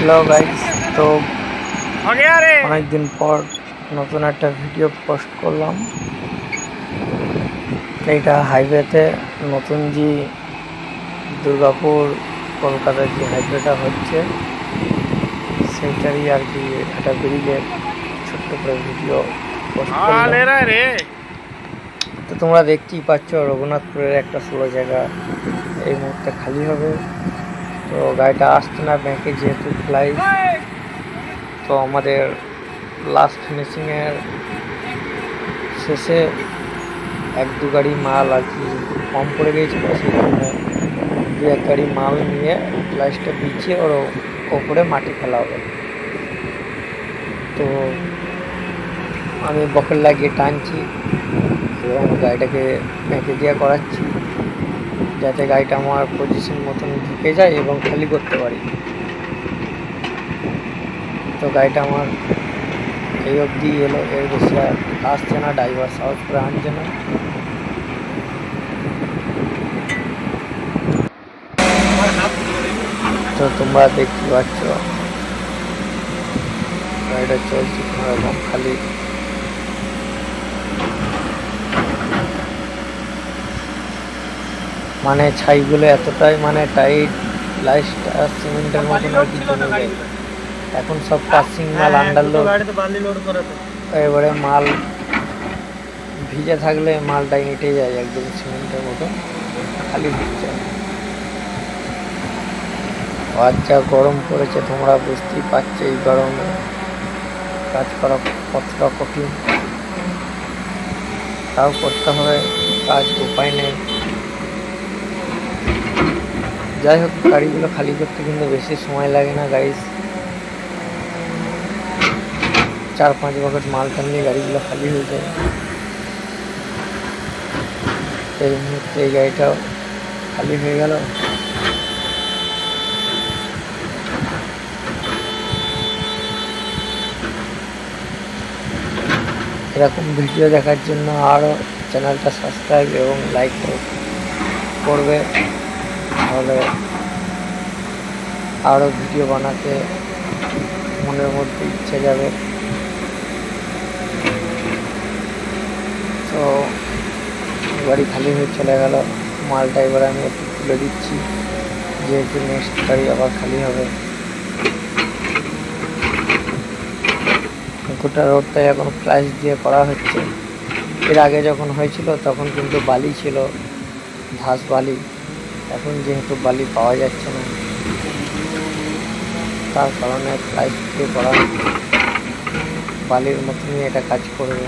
Hello guys, তো অনেকদিন পর নতুন একটা ভিডিও পোস্ট করলাম। এইটা হাইওয়েতে নতুন যে দুর্গাপুর কলকাতার যে হাইওয়েটা হচ্ছে সেইটারই আর কি একটা ব্রিজের ছোট্ট করে ভিডিও পোস্ট করলাম। তো তোমরা দেখতেই পাচ্ছ রঘুনাথপুরের একটা স্লো জায়গা এই মুহূর্তে খালি হবে। তো গাড়িটা আসছে না ব্যাংকে যেহেতু ফ্লাইট, তো আমাদের লাস্ট ফিনিশিংয়ের শেষে এক দু গাড়ি মাল আর কি কম পড়ে গিয়েছিলো, সেই জন্য দু এক গাড়ি মাল নিয়ে ফ্লাইটটা বিছিয়ে ওর ওপরে মাটি ফেলা হবে। তো আমি বকেট লাগিয়ে টানছি এবং গাড়িটাকে ব্যাঁকে দিয়ে করাচ্ছি যাতে গাড়িটা আমার পজিশন মতন ঢুকে যায় এবং খালি করতে পারি। তো গাড়িটা আমার এই অবধি এলো, এর বেশি আর আসছে না, ড্রাইভার সাহস করে আনছে না। তো তোমরা দেখতে পাচ্ছ গাড়িটা চলছে কোনোরকম খালি। মানে ছাইগুলো এতটাই মানে টাইট, লাইটটা সিমেন্টের মতন আর কি জমে যায়। এখন সব পাসিং মাল আন্ডারলোড, এবারে মাল ভিজে থাকলে মালটাই হেঁটে যায় একদম সিমেন্টের মতো, খালি হচ্ছে। আর যা গরম পড়েছে তোমরা বুঝতেই পারছো, এই গরমে কাজ করা কতটা কঠিন, তাও করতে হবে, কাজ উপায় নেই। যাই হোক, গাড়িগুলো খালি করতে কিন্তু বেশি সময় লাগে না গাইস, 4-5 বকেট মাল টানলে গাড়িগুলো খালি হয়ে যায়। এই মুহূর্তে এই গাড়িটাও খালি হয়ে গেল। এরকম ভিডিও দেখার জন্য আরও চ্যানেলটা সাবস্ক্রাইব এবং লাইক করবে, তাহলে আরও ভিডিও বানাতে মনের মধ্যে ইচ্ছে যাবে। তো গাড়ি খালি হয়ে চলে গেল, মালটা এবার আমি একটু তুলে দিচ্ছি যেহেতু নেক্সট গাড়ি আবার খালি হবে। গোটা রোডটাই এখন ফ্লাইস দিয়ে করা হচ্ছে। এর আগে যখন হয়েছিল তখন কিন্তু বালি ছিল, ঘাস বালি। এখন যেহেতু বালি পাওয়া যাচ্ছে না, তার কারণে ফ্লাইস দিয়ে করা হচ্ছে, বালির মতনই এটা কাজ করবে।